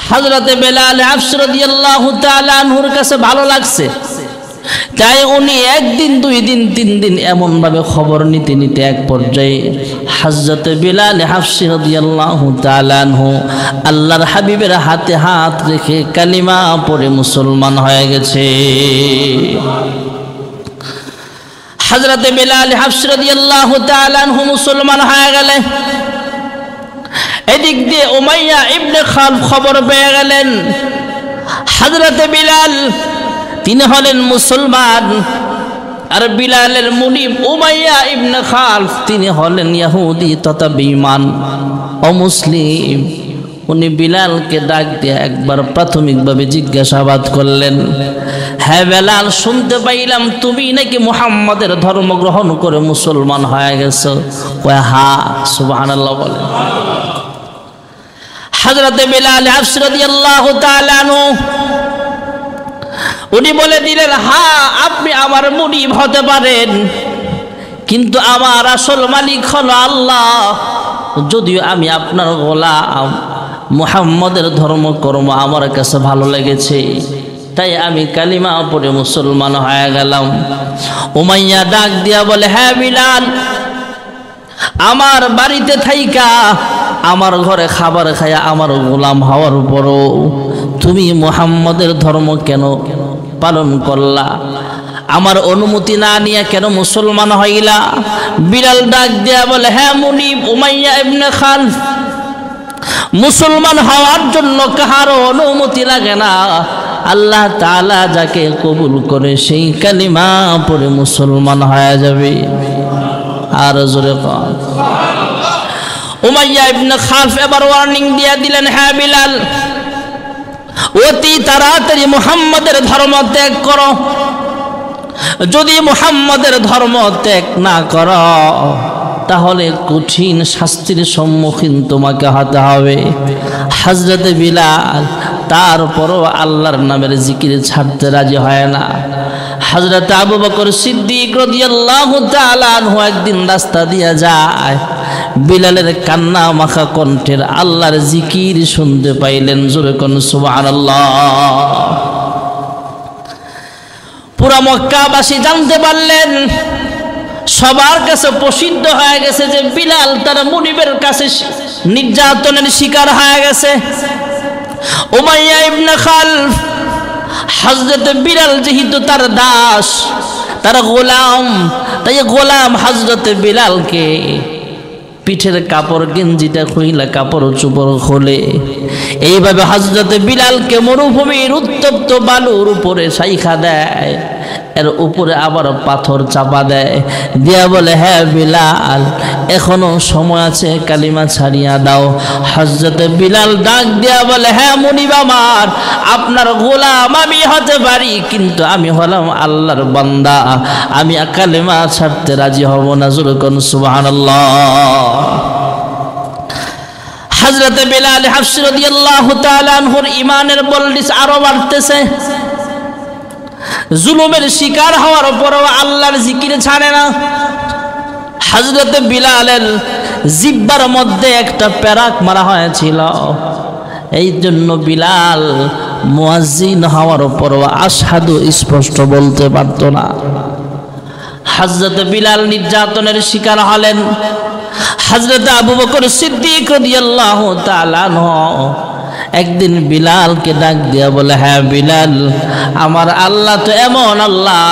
হযরতে বেলাল হাবশী রাদিয়াল্লাহু তাআলা আনহুর কাছে ভালো লাগছে, তাই উনি একদিন, 2 দিন, 3 দিন এমন ভাবে খবর নিতে নিতে এক পর্যায়ে হযরতে বেলাল হাবশী রাদিয়াল্লাহু তাআলা আনহু আল্লাহর হাবিবের হাতে হাত রেখে কালিমা পড়ে মুসলমান হয়ে গেছে। হযরতে বেলাল হাবশী রাদিয়াল্লাহু তাআলা আনহু মুসলমান হয়ে গেলেন। এদিক দিয়ে উমাইয়া ইবনে খালফ খবর পেয়ে গেলেন হযরতে বিলাল তিনি হলেন মুসলমান, আর বিলালের মুনিব উমাইয়া ইবনে খালফ তিনি হলেন ইহুদি তথা বেঈমান অমুসলিম। উনি বিলালকে ডাক দিয়ে একবার প্রাথমিকভাবে জিজ্ঞাসাবাদ করলেন, হ্যাঁ বেলাল, শুনতে পাইলাম তুমি নাকি মুহাম্মাদের ধর্ম গ্রহণ করে মুসলমান হয়ে গেছো। কয় হ্যাঁ। সুবহানাল্লাহ বলেন। হযরতে বেলাল হাবশী রাদিয়াল্লাহু তাআলা আনহু উনি বলে দিলেন, হ্যাঁ আপনি আমার মুনিব হতে পারেন, কিন্তু আমার আসল মালিক হলো আল্লাহ। যদিও আমি আপনার গোলাম, মুহাম্মাদের ধর্মকর্ম আমার কাছে ভালো লেগেছে, তাই আমি কালিমা পড়ে মুসলমান হয়ে গেলাম। উমাইয়া ডাক দিয়া বলে, হ্যাঁ বিলাল, আমার বাড়িতে থাইকা আমার ঘরে খাবার খায়া আমার গোলাম হওয়ার পরও তুমি মুহাম্মাদের ধর্ম কেন পালন করলা? আমার অনুমতি না নিয়ে কেন মুসলমান হইলা? বিলাল ডাক দিয়া বলে, হ্যাঁ মুনিব উমাইয়া ইবনে খালফ, মুসলমান হওয়ার জন্য কাহারও অনুমতি লাগে না। আল্লাহ তাআলা যাকে কবুল করে সেই কালিমা পড়ে মুসলমান হয়ে যাবে। আর জোরে কর। উমাইয়া ইবনে খালফ এবার ওয়ার্নিং দিয়ে দিলেন, হ্যাঁ বিলাল, অতি তাড়াতাড়ি মুহাম্মাদের ধর্ম ত্যাগ করো। যদি মুহাম্মাদের ধর্ম ত্যাগ না করো তাহলে কঠিন শাস্তির সম্মুখীন তোমাকে হতে হবে। হযরতে বিলাল তারপরও আল্লাহর নামের জিকির ছাড়তে রাজি হয় না। হযরতে আবু বকর সিদ্দিক রাদিয়াল্লাহু তাআলা আনহু একদিন রাস্তা দিয়ে যায়, বিলালের কান্না মাখা কণ্ঠের আল্লাহর জিকির শুনতে পাইলেন। জোরে কোন সুবহানাল্লাহ। পুরা মক্কাবাসী জানতে পারলেন, সবার কাছে প্রসিদ্ধ হয়ে গেছে যে বিলাল তার মুনিবের কাছে নির্যাতনের শিকার হয়ে গেছে। উমাইয়া ইবনে খালফ হযরত বিলাল যেহেতু তার দাস, তার গোলাম, তাই গোলাম হযরত বিলালকে পিঠের কাপড় গেঞ্জিটা খুইলা কাপড় চোপড় খোলে। এইভাবে হযরত বিলালকে মরুভূমির উত্তপ্ত বালুর উপরে সাইখা দেয়, এর উপরে আবার পাথর চাপা দেয়, দিয়া বলে, হ্যাঁ বিলাল, এখনো সময় আছে, কালিমা ছাড়িয়া দাও। হযরত বিলাল ডাক দিয়া বলে, হ্যাঁ মুনিব আমার, আপনার গোলাম আমি হতে পারি, কিন্তু আমি হলাম আল্লাহর বান্দা, আমি কালিমা ছাড়তে রাজি হব না। জোরে কোন সুবহানাল্লাহ। হযরত বেলাল হাবশী রাদিয়াল্লাহু তাআলা আনহুর ঈমানের বলদিস আরো বাড়তেছে। জুলুমের শিকার হওয়ার পরও আল্লাহর জিকির ছাড়ে না। হযরত বিলালের জিহ্বার মধ্যে একটা পেরাক মারা হয়েছিল, এই জন্য বিলাল মুয়াজ্জিন হওয়ার পরও আশহাদু স্পষ্ট বলতে পারত না। হযরত বিলাল নির্যাতনের শিকার হলেন। হযরত আবু বকর সিদ্দিক রাদিয়াল্লাহু তাআলা আনহু একদিন বিলালকে ডাক দিয়া বলে, হ্যাঁ বিলাল, আমার আল্লাহ তো এমন আল্লাহ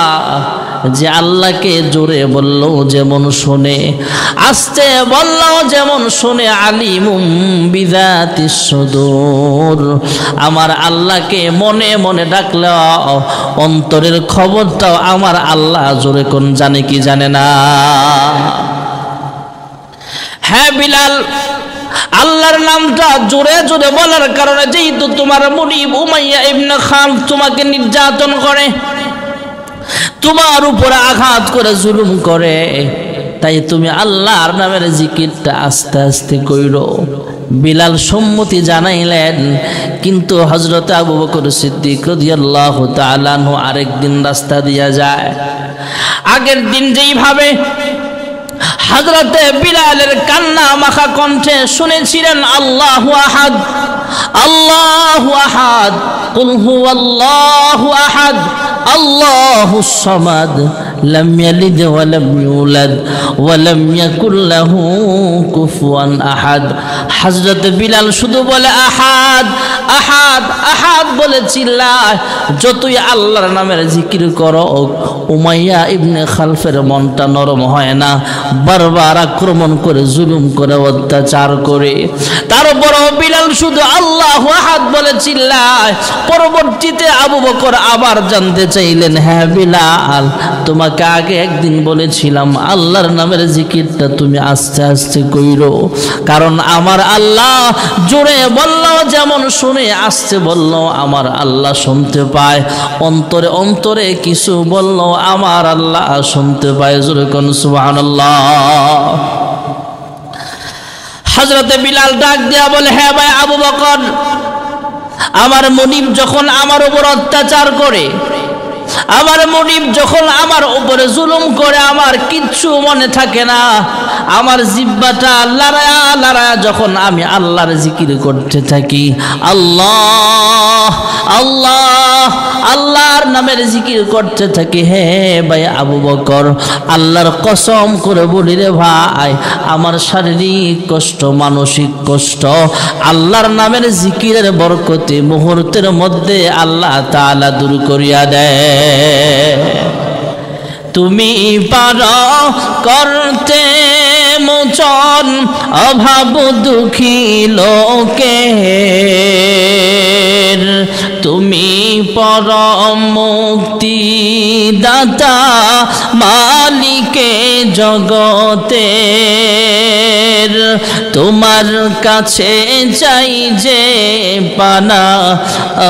যে আল্লাহকে জোরে বললো যেমন শোনে, আস্তে বললো যেমন শোনে, আলিমুম বিযাতিস সুদূর। আমার আল্লাহকে মনে মনে ডাকলে অন্তরের খবরটাও আমার আল্লাহ জোরে কোন জানে কি জানে না। হ্যাঁ বিলাল, আল্লাহর নামটা জোরে জোরে বলার কারণে যেহেতু তোমার মুনিব উমাইয়া ইবনে খালফ তোমাকে নির্যাতন করে, তোমার উপরে আঘাত করে, জুলুম করে, তাই তুমি আল্লাহর নামের জিকিরটা আস্তে আস্তে কইরো। বিলাল সম্মতি জানাইলেন, কিন্তু হযরত আবু বকর সিদ্দিক রাদিয়াল্লাহু তাআলা আনহু আরেকদিন রাস্তা দিয়া যায়। আগের দিন যেইভাবে হযরতে বিলালের কান্না মাখা কণ্ঠে শুনেছিলেন আল্লাহু আহাদ, আল্লাহ আল্লাহু আহাদ, কুল হুয়াল্লাহু আহাদ, আল্লাহুস সামাদ, লাম ইয়ালিদ ওয়া লাম ইউলাদ ওয়া লাম ইয়াকুল লাহু কুফুয়ান আহাদ। হযরত বিলাল শুধু বলে আহাদ আহাদ আহাদ বলে চিল্লায়। যতই আল্লাহর নামের জিকির করো, উমাইয়া ইবনে খালফের মনটা নরম হয় না, বারবার আক্রমণ করে, জুলুম করে, অত্যাচার করে। তারপরও বিলাল শুধু আল্লাহু আহাদ বলে চিল্লায়। পরবর্তীতে আবু বকর আবার জানতে চাইলেন, হ্যাঁ বিলাল, তোমাকে আগে একদিন বলেছিলাম আল্লাহর নামের জিকিরটা তুমি আস্তে আস্তে কইরো, কারণ আমার আল্লাহ জোরে বললো যেমন শুনে, আস্তে বললো আমার আল্লাহ শুনতে পায়, অন্তরে অন্তরে কিছু বললো আমার আল্লাহ শুনতে পায়। জোরে কোন সুবহানাল্লাহ। হযরতে বিলাল ডাক দিয়া বলে, হ্যাঁ ভাই আবু বকর, আমার মুনিব যখন আমার উপর অত্যাচার করে, আমার মুনিব যখন আমার উপরে জুলুম করে, আমার কিচ্ছু মনে থাকে না। আমার জিহ্বাটা লড়ায়া লড়ায়া যখন আমি আল্লাহর জিকির করতে থাকি, আল্লাহ আল্লাহ আল্লাহর নামের জিকির করতে থাকি, হে ভাই আবু বকর, আল্লাহর কসম করে বলি রে ভাই, আমার শারীরিক কষ্ট, মানসিক কষ্ট আল্লাহর নামের জিকিরের বরকতে মুহূর্তের মধ্যে আল্লাহ তাআলা দূর করিয়া দেয়। তুমি পারো করতে মোচন অভাব দুঃখী লোকের, তুমি পরম মুক্তি দাতা মালিকে জগতের, তোমার কাছে চাই যে পানা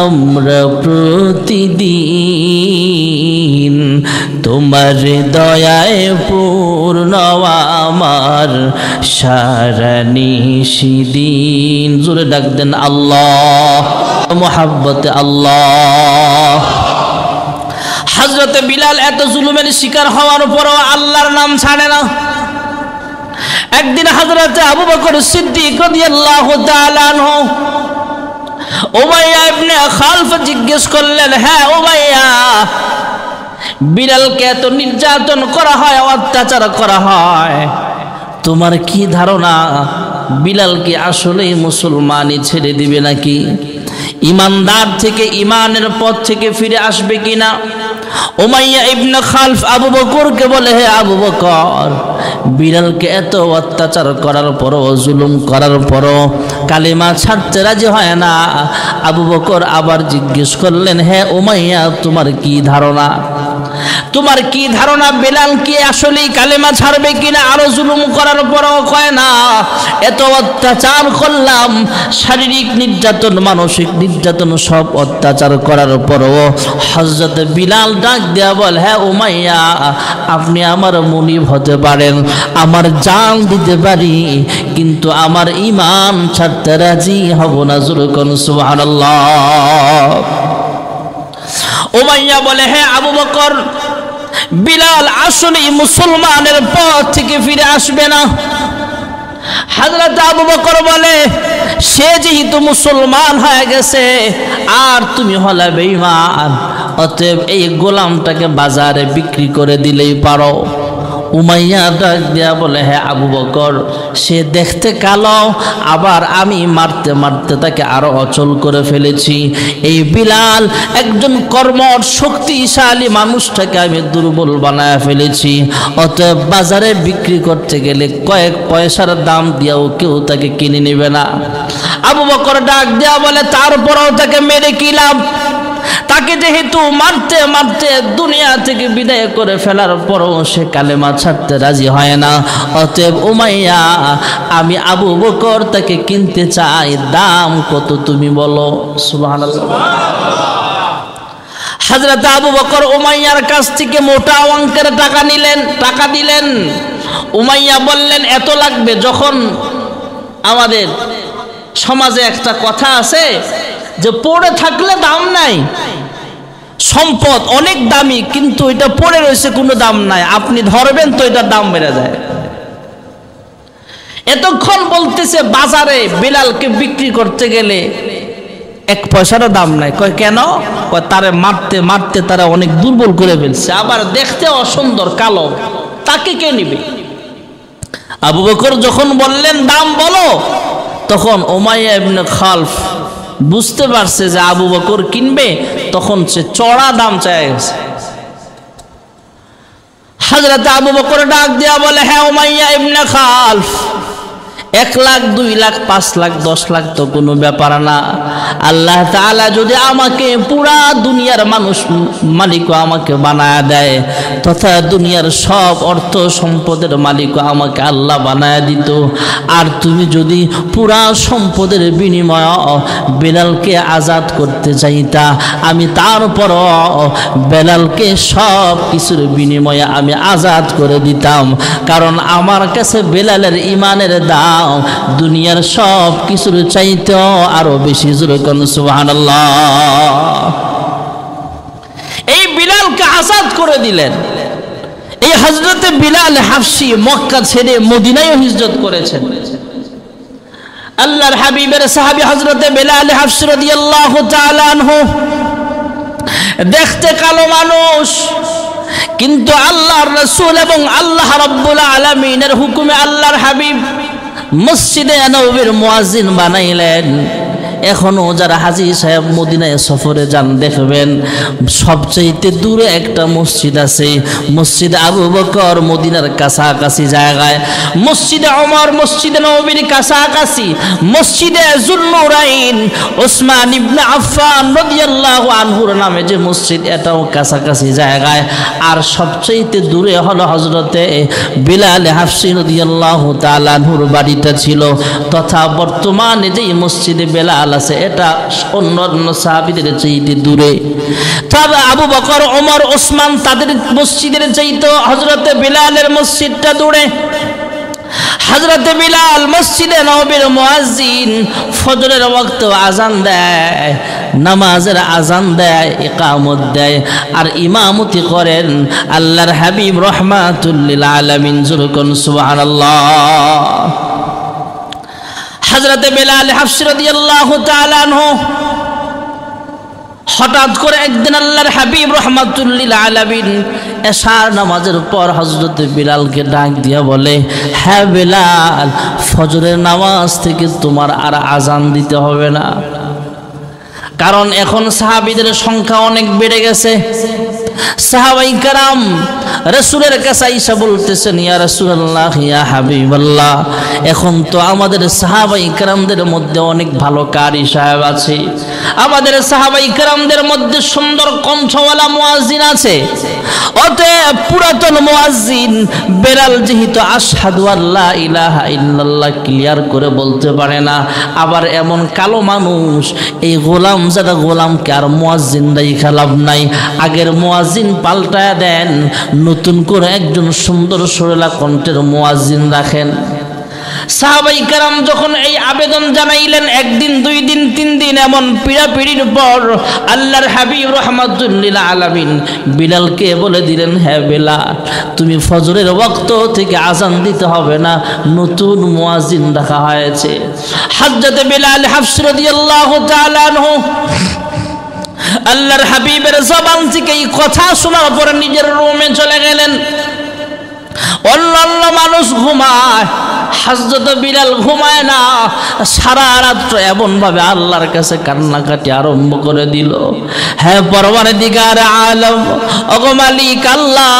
আমরা প্রতিদিন, তোমার দয়ায় পূর্ণ আমার সারা নিশিদিন। জোরে ডাক দেন আল্লাহ, মোহাব্বতে আল্লাহ। হযরতে বিলাল এত জুলুমের শিকার হওয়ার পরও আল্লাহর নাম ছাড়ে না। একদিন হযরতে আবু বকর সিদ্দিক রাদিয়াল্লাহু তাআলা আনহু উমাইয়া ইবনে খালফ জিজ্ঞেস করলেন, হ্যাঁ উমাইয়া, বিলালকে এত নির্যাতন করা হয়, অত্যাচার করা হয়, তোমার কি ধারণা বিলাল কি আসলেই মুসলমানই ছেড়ে দিবে নাকি? ইমানদার থেকে ইমানের পথ থেকে ফিরে আসবে কিনা? উমাইয়া ইবনে খালফ আবু বকরকে বলে, হে আবু বকর, বিলালকে এত অত্যাচার করার পরও, জুলুম করার পরও কালিমা ছাড়তে রাজি হয় না। আবু বকর আবার জিজ্ঞেস করলেন, হে উমাইয়া, তোমার কি ধারণা? তোমার কি ধারণা বিলাল কি আসলেই কালেমা ছাড়বে কিনা? আরো জুলুম করার পরও কয় না, এত অত্যাচার করলাম, শারীরিক নির্যাতন, মানসিক নির্যাতন, সব অত্যাচার করার পরও হযরত বিলাল ডাক দেয়া বল, হ্যাঁ উমাইয়া, আপনি আমার মুনিব হতে পারেন, আমার জান দিতে পারি, কিন্তু আমার ঈমান ছাড়তে রাজি হব না। জোরে কোন সুবহানাল্লাহ। উমাইয়া বলে, হ্যাঁ আবু বকর, বিলাল আসলেই মুসলমানের পথ থেকে ফিরে আসবে না। হযরত আবু বকর বলে, সে যেহেতু মুসলমান হয়ে গেছে আর তুমি হলে বেঈমান, অতএব এই গোলামটাকে বাজারে বিক্রি করে দিলেই পারো। উমাইয়া ডাক দিয়া বলে, হ্যাঁ আবু বকর, সে দেখতে কালো, আবার আমি মারতে মারতে তাকে আরো অচল করে ফেলেছি। এই বিলাল একজন কর্মঠ শক্তিশালী মানুষটাকে আমি দুর্বল বানায় ফেলেছি, অতএব বাজারে বিক্রি করতে গেলে কয়েক পয়সার দাম দিয়েও কেউ তাকে কিনে নেবে না। আবু বকর ডাক দেয়া বলে, তারপরেও তাকে মেরে কি লাভ? তাকে যেহেতু মারতে মারতে দুনিয়া থেকে বিদায় করে ফেলার পরও সে কালেমা ছাড়তে রাজি হয় না, অতএব উমাইয়া, আমি আবু বকর তাকে কিনতে চাই, দাম কত তুমি বলো? সুবহানাল্লাহ। হযরত আবু বকর উমাইয়ার কাছ থেকে মোটা অঙ্কের টাকা দিলেন। উমাইয়া বললেন, এত লাগবে। যখন আমাদের সমাজে একটা কথা আছে যে পড়ে থাকলে দাম নাই, সম্পদ অনেক দামি, কিন্তু এটা পড়ে রয়েছে কোনো দাম নাই, আপনি ধরবেন তো এটার দাম বেড়ে যায়। এতক্ষণ বলতেছে বাজারে বিলালকে বিক্রি করতে গেলে এক পয়সারও দাম নাই। কয় কেন? কয় তারে মারতে মারতে তারা অনেক দুর্বল করে ফেলছে, আবার দেখতে অসুন্দর কালো, তাকে কে নিবে? আবু বকর যখন বললেন দাম বলো, তখন উমাইয়া ইবনে খালফ বুঝতে পারছে যে আবু বকর কিনবে, তখন সে চড়া দাম চায় গেছে। হযরত আবু বকর ডাক দিয়া বলে, হ্যাঁ উমাইয়া ইবনে খালফ, 1 লাখ 2 লাখ 5 লাখ 10 লাখ তো কোনো ব্যাপার না। আল্লাহ তাআলা যদি আমাকে পুরা দুনিয়ার মানুষ মালিকও আমাকে বানায় দেয়, তথা দুনিয়ার সব অর্থ সম্পদের মালিকও আমাকে আল্লাহ বানায় দিত, আর তুমি যদি পুরা সম্পদের বিনিময়ে বেলালকে আজাদ করতে চাইতা, আমি তারপরও বেলালকে সব কিছুর বিনিময়ে আমি আজাদ করে দিতাম, কারণ আমার কাছে বেলালের ইমানের দাম দুনিয়ার সব কিছুর চাইতে আরো বেশি। জোরে কোন সুবহানাল্লাহ। এই বিলালকে আজাদ করে দিলেন। এই হযরতে বিলাল হাবশী মক্কা ছেড়ে মদিনায় হিজরত করেছেন। আল্লাহর হাবিবের সাহাবী হযরতে বিলাল হাবশী রাদিয়াল্লাহু তাআলা আনহু দেখতে কালো মানুষ, কিন্তু আল্লাহর রাসূল এবং আল্লাহ রাব্বুল আলামিনের হুকুমে আল্লাহর হাবিব মসজিদে নববীর মুয়াজ্জিন বানাইলেন। এখনো যারা হাজী সাহেব মদিনায় সফরে যান দেখবেন সবচেয়ে দূরে একটা মসজিদ আছে, মসজিদ আবু বকর মদিনার কাছাকাছি জায়গায়, মসজিদে ওমর মসজিদে নববীর কাছাকাছি, মসজিদে যুন্নুরাইন ওসমান ইবনে আফফান রাদিয়াল্লাহু আনহুর নামে যে মসজিদ, এটাও কাছাকাছি জায়গায়। আর সবচেয়ে দূরে হলো হযরতে বিলাল হাবশী রাদিয়াল্লাহু তাআলা আনহুর বাড়িটা ছিল, তথা বর্তমানে যে মসজিদে বেলাল আছে এটা অন্যান্য সাহাবীদের চাইতে দূরে। তবে আবু বকর ওমর ওসমান তাদের মসজিদের চাইতে হযরতে বিলালের মসজিদটা দূরে। হযরতে বিলাল মসজিদে নববীর মুয়াজ্জিন, ফজরের ওয়াক্তে আযান দেয়, নামাজের আযান দেয়, ইকামত দেয়, আর ইমামতি করেন আল্লাহর হাবিব রাহমাতুল লিল আলামিন। জোরে কোন সুবহানাল্লাহ। হযরতে বিলাল হাবশী রাদিয়াল্লাহু তাআলা আনহু হঠাৎ করে একদিন আল্লাহর হাবিব রাহমাতুল লিল আলামিন এশার নামাজের পর হযরতে বিলালকে ডাক দিয়া বলে, হ্যাঁ বিলাল, ফজরের নামাজ থেকে তোমার আর আযান দিতে হবে না, কারণ এখন সাহাবীদের সংখ্যা অনেক বেড়ে গেছে। সাহাবায়ে কেরাম রাসূলের কাছে আইসা বলতেছেন, ইয়া রাসূলুল্লাহ, ইয়া হাবিবাল্লাহ, এখন তো আমাদের সাহাবায়ে কেরামদের মধ্যে অনেক ভালো কারি সাহেব আছে, আমাদের সাহাবায়ে কেরামদের মধ্যে সুন্দর কণ্ঠওয়ালা মুয়াজ্জিন আছে, অতএব পুরাতন মুয়াজ্জিন বেলাল যেহেতু আশহাদু আল্লা ইলাহা ইল্লাল্লাহ ক্লিয়ার করে বলতে পারে না, আবার এমন কালো মানুষ, এই গোলাম যারা গোলামকে আর মুয়াজ্জিন রাইখা লাভ নাই, আগের মুয়াজ্জিন পাল্টায়া দেন, নতুন করে একজন সুন্দর সুরেলা কণ্ঠের মুয়াজ্জিন রাখেন। সাহাবায়ে কেরাম যখন এই আবেদন জানাইলেন, 1 দিন 2 দিন 3 দিন এমন পিড়াপিড়ির পর আল্লাহর হাবিব রাহমাতুল লিল আলামিন বিলালকে বলে দিলেন, হ্যাঁ বিলাল, তুমি ফজরের ওয়াক্ত থেকে আযান দিতে হবে না, নতুন মুয়াজ্জিন রাখা হয়েছে। হযরতে বিলাল হাবশী রাদিয়াল্লাহু তাআলা আনহু আল্লাহর হাবিবের জবান থেকে এই কথা শোনার পর নিজের রুমে চলে গেলেন। অন্যান্য মানুষ ঘুমায়, হযরত বিলাল ঘুমায় না, সারা রাত এমন ভাবে আল্লাহর কাছে কান্নাকাটি আরম্ভ করে দিল, হ্যাঁ পরওয়ারদিগার আলম, ওগো মালিক আল্লাহ,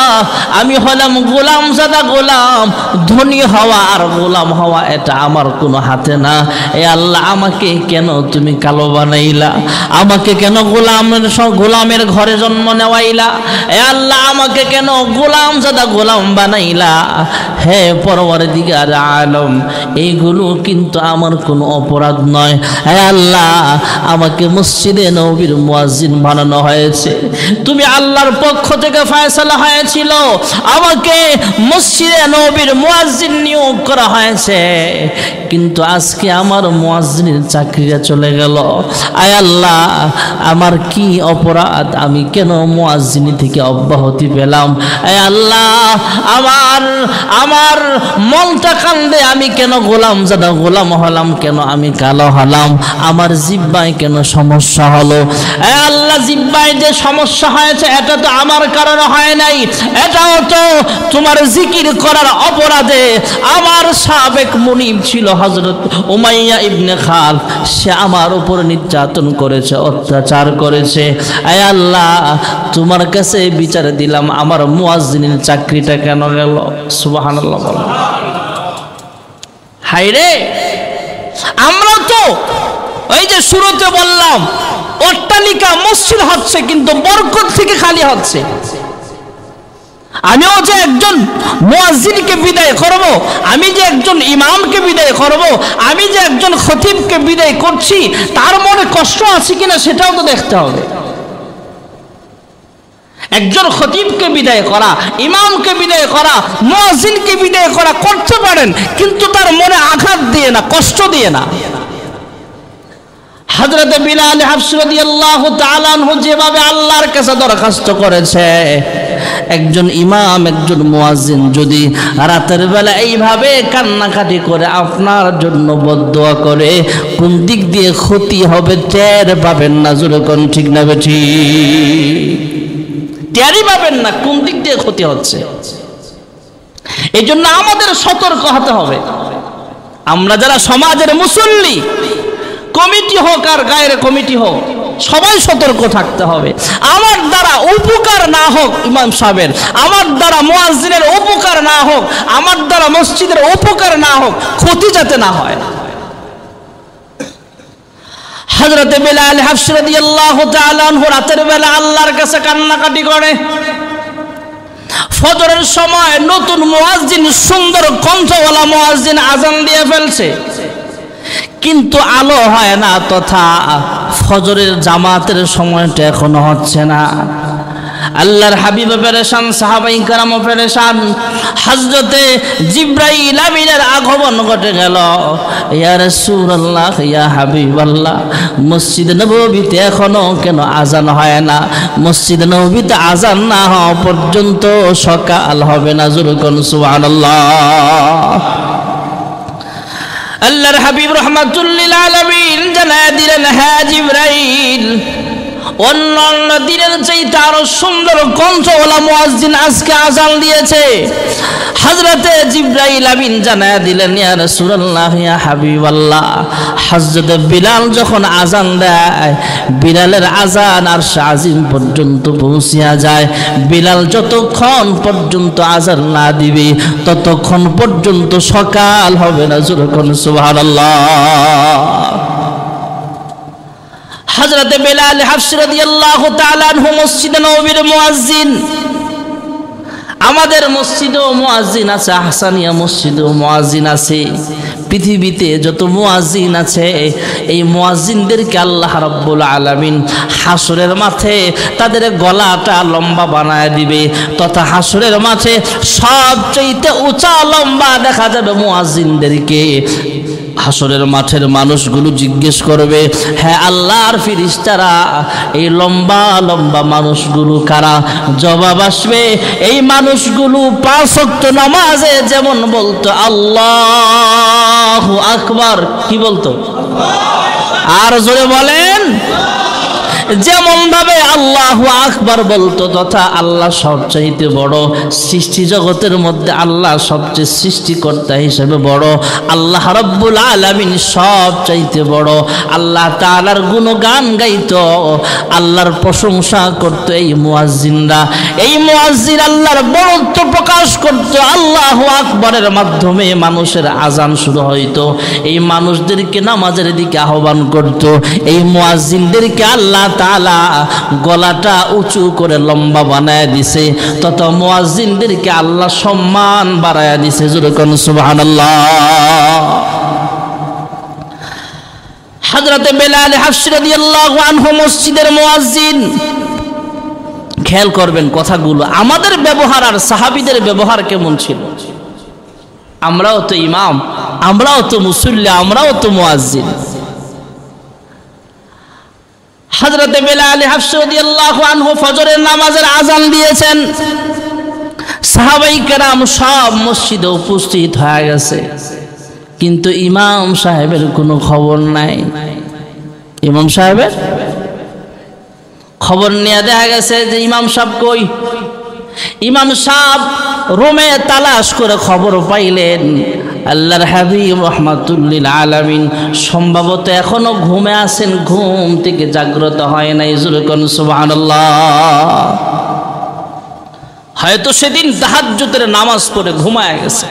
আমি হলাম গোলাম জাদা গোলাম, ধনী হওয়া আর গোলাম হওয়া এটা আমার কোনো হাতে না। এ আল্লাহ, আমাকে কেন তুমি কালো বানাইলা? আমাকে কেন গোলামের ঘরে জন্ম নেওয়াইলা? এ আল্লাহ, আমাকে কেন গোলাম জাদা গোলাম বানাইলা? হে পরওয়ারদিগার আলম, এইগুলো কিন্তু আমার কোনো অপরাধ নয়। হে আল্লাহ, আমাকে মসজিদে নববীর মুয়াজ্জিন বানানো হয়েছে, তুমি আল্লাহর পক্ষ থেকে ফয়সালা হয়েছিল, আমাকে মসজিদে নববীর মুয়াজ্জিন নিয়োগ করা হয়েছে, কিন্তু আজকে আমার মুয়াজ্জিনের চাকরিটা চলে গেল। আয় আল্লাহ, আমার কি অপরাধ? আমি কেন মুয়াজ্জিনি থেকে অব্যাহতি পেলাম? আয় আল্লাহ, আমার মনটা কান্দে জানে আমি কেন গোলাম জাদা গোলাম হলাম, কেন আমি কালো হলাম, আমার জিহ্বায় কেন সমস্যা হলো। আল্লাহ, জিহ্বায় যে সমস্যা হয়েছে এটা তো আমার কারণে হয় নাই, এটাও তো তোমার জিকির করার অপরাধে আমার সাবেক মুনিব ছিল হযরত উমাইয়া ইবনে খালফ, সে আমার উপর নির্যাতন করেছে, অত্যাচার করেছে। আয় আল্লাহ, তোমার কাছে বিচার দিলাম, আমার মুয়াজ্জিনের চাকরিটা কেন গেল? সুবহানাল্লাহ বলো। হায়রে, আমরা তো ওই যে শুরুতে বললাম অট্টালিকা মসজিদ হচ্ছে কিন্তু বরকত থেকে খালি হচ্ছে। আমিও যে একজন মুয়াজ্জিনকে বিদায় করব, আমি যে একজন ইমামকে বিদায় করব, আমি যে একজন খতিবকে বিদায় করছি, তার মনে কষ্ট আছে কিনা সেটাও তো দেখতে হবে। একজন খতিবকে বিদায় করা, ইমামকে বিদায় করা, মুয়াজ্জিনকে বিদায় করা করতে পারেন, কিন্তু তার মনে আঘাত দিয়ে না, কষ্ট দিয়ে না। হযরত বিলাল হাবশী রাদিয়াল্লাহু তাআলা আনহু যেভাবে আল্লাহর কাছে দরখাস্ত করেছে, একজন ইমাম, একজন মুয়াজ্জিন যদি রাতের বেলা এইভাবে কান্নাকাটি করে আপনার জন্য বদদোয়া করে, কোন দিক দিয়ে ক্ষতি হবে টের পাবেন না। জোরে কোন ঠিক না বেঠি? টেরই পাবেন না কোন দিক দিয়ে ক্ষতি হচ্ছে। এই জন্য আমাদের সতর্ক হতে হবে। আমরা যারা সমাজের মুসল্লি, কমিটি হোক আর গায়ের কমিটি হোক, সবাই সতর্ক থাকতে হবে। আমার দ্বারা উপকার না হোক ইমাম সাহেবের, আমার দ্বারা মুয়াজ্জিনের উপকার না হোক, আমার দ্বারা মসজিদের উপকার না হোক, ক্ষতি যাতে না হয়। হযরত বিলাল হাবশী রাদিয়াল্লাহু তাআলা আনহু রাতের বেলা আল্লাহর কাছে কান্নাকাটি করে। ফজরের সময় নতুন মুয়াজ্জিন, সুন্দর কণ্ঠওয়ালা মুয়াজ্জিন আযান দিয়ে ফেলছে, কিন্তু আলো হয় না, তথা ফজরের জামাতের সময়টা এখনো হচ্ছে না। আল্লাহর হাবিব পেরেশান, সাহাবায়ে কেরাম পেরেশান। হযরতে জিবরাইল আমিনের আগমন ঘটে গেল। ইয়া রাসূলুল্লাহ, ইয়া হাবিবাল্লাহ, মসজিদ নববীতে এখনো কেন আজান হয় না? মসজিদ নববীতে আজান না হওয়া পর্যন্ত সকাল হবে না। জোরে কোন সুবহানাল্লাহ। আল্লাহর হাবিব রাহমাতুল লিল আলামিন জানায়া দিলেন, হ্যাঁ জিবরাইল, অন্যান্য দিনের চাইতে আরো সুন্দর কণ্ঠওয়ালা মুয়াজ্জিন আজকে আযান দিয়েছে। হযরতে জিবরাইল আমিন জানায়া দিলেন, ইয়া রাসূলুল্লাহ, ইয়া হাবিবাল্লাহ, হযরত বিলাল যখন আযান দেয়, বিলালের আযান আরশ আজিম পর্যন্ত পৌঁছিয়া যায়। বিলাল যতক্ষণ পর্যন্ত আযান না দিবে ততক্ষণ পর্যন্ত সকাল হবে না। জোরে কোন সুবহানাল্লাহ। হযরত বিলাল হাবশী রাদিয়াল্লাহু তাআলা আনহু মসজিদে নববীর মুয়াজ্জিন। আমাদের মসজিদেও মুয়াজ্জিন আছে, আহসানিয়া মসজিদেও মুয়াজ্জিন আছে। পৃথিবীতে যত মুয়াজ্জিন আছে, এই মুয়াজ্জিনদেরকে আল্লাহ রাব্বুল আলামিন হাসরের মাঠে তাদের গলাটা লম্বা বানায় দিবে, তথা হাসরের মাঠে সবচেয়ে উঁচা লম্বা দেখা যাবে মুয়াজ্জিনদেরকে। হাসরের মাঠের মানুষগুলো জিজ্ঞেস করবে, হ্যাঁ আল্লাহর ফেরেশতারা, এই লম্বা লম্বা মানুষগুলো কারা? জবাব আসবে, এই মানুষগুলো 5 ওয়াক্ত নামাজে যেমন বলতো আল্লাহু আকবার, কি বলতো? আর জোরে বলেন, যেমন ভাবে আল্লাহু আকবার বলতো, তথা আল্লাহ সবচাইতে বড়, সৃষ্টি জগতের মধ্যে আল্লাহ সবচেয়ে সৃষ্টিকর্তা হিসেবে বড়, আল্লাহ রাব্বুল আলামিন সবচাইতে বড়, আল্লাহ তাআলার গুণগান গাইতো, আল্লাহর প্রশংসা করতো এই মুয়াজ্জিনরা। এই মুয়াজ্জিন আল্লাহর বড়ত্ব প্রকাশ করতো। আল্লাহু আকবারের মাধ্যমে মানুষের আজান শুরু হইতো, এই মানুষদেরকে নামাজের দিকে আহ্বান করতো। এই মুয়াজ্জিনদেরকে আল্লাহ তাআলা গলাটা উঁচু করে লম্বা বানায় দিছে, তত মুয়াজ্জিনদেরকে আল্লাহ সম্মান বাড়ায়া দিছে। জোরে কোন সুবহানাল্লাহ। হযরত বিলাল হাবশী রাদিয়াল্লাহু আনহু মসজিদের মুয়াজ্জিন। খেয়াল করবেন কথাগুলো, আমাদের ব্যবহার আর সাহাবীদের ব্যবহার কেমন ছিল। আমরাও তো ইমাম, আমরাও তো মুসল্লি, আমরাও তো মুয়াজ্জিন। হযরত বিলাল হাবশী রাদিয়াল্লাহু আনহু ফজরের নামাজের আযান দিয়েছেন। সাহাবায়ে কেরাম সব মসজিদে উপস্থিত হয়ে গেছে। কিন্তু ইমাম সাহেবের কোনো খবর নাই। ইমাম সাহেবের খবর নিয়ে দেখা গেছে যে ইমাম সাহেব কই। ইমাম সাহেব রুমে তালাশ করে খবর পাইলেন আল্লাহর হাবিব রাহমাতুল্লিল আলামিন সম্ভবত এখনো ঘুমে আছেন, ঘুম থেকে জাগ্রত হয় নাই। জোরে কোন সুবহানাল্লাহ। হয়তো সেদিন তাহাজ্জুদের নামাজ পড়ে ঘুমায় গেছে।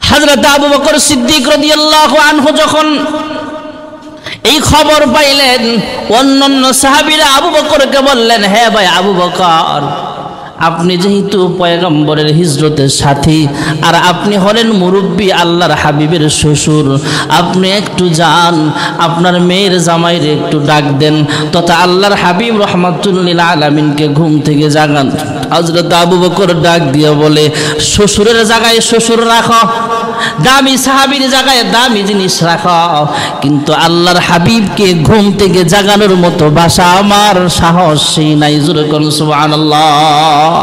হযরত আবু বকর সিদ্দিক রাদিয়াল্লাহু আনহু যখন এই খবর পাইলেন, অন্যান্য সাহাবীরা আবু বকরকে বললেন, হ্যাঁ ভাই আবু বকর, আপনি যেহেতু পয়গম্বরের হিজরতের সাথী আর আপনি হলেন মুরব্বী আল্লাহর হাবিবের শ্বশুর, আপনি একটু যান, আপনার মেয়ের জামাইরে একটু ডাক দেন তথা আল্লাহর হাবিব রাহমাতুল্লিল আলামিনকে ঘুম থেকে জাগান। হযরত আবু বকর ডাক দিয়ে বলে, শ্বশুরের জায়গায় শ্বশুর রাখো, দামি সাহাবীর জায়গায় দামি জিনিস রাখো, কিন্তু আল্লাহর হাবিবকে ঘুম থেকে জাগানোর মতো ভাষা আমার সাহস সেই নাই। জোরে কোন সুবহানাল্লাহ।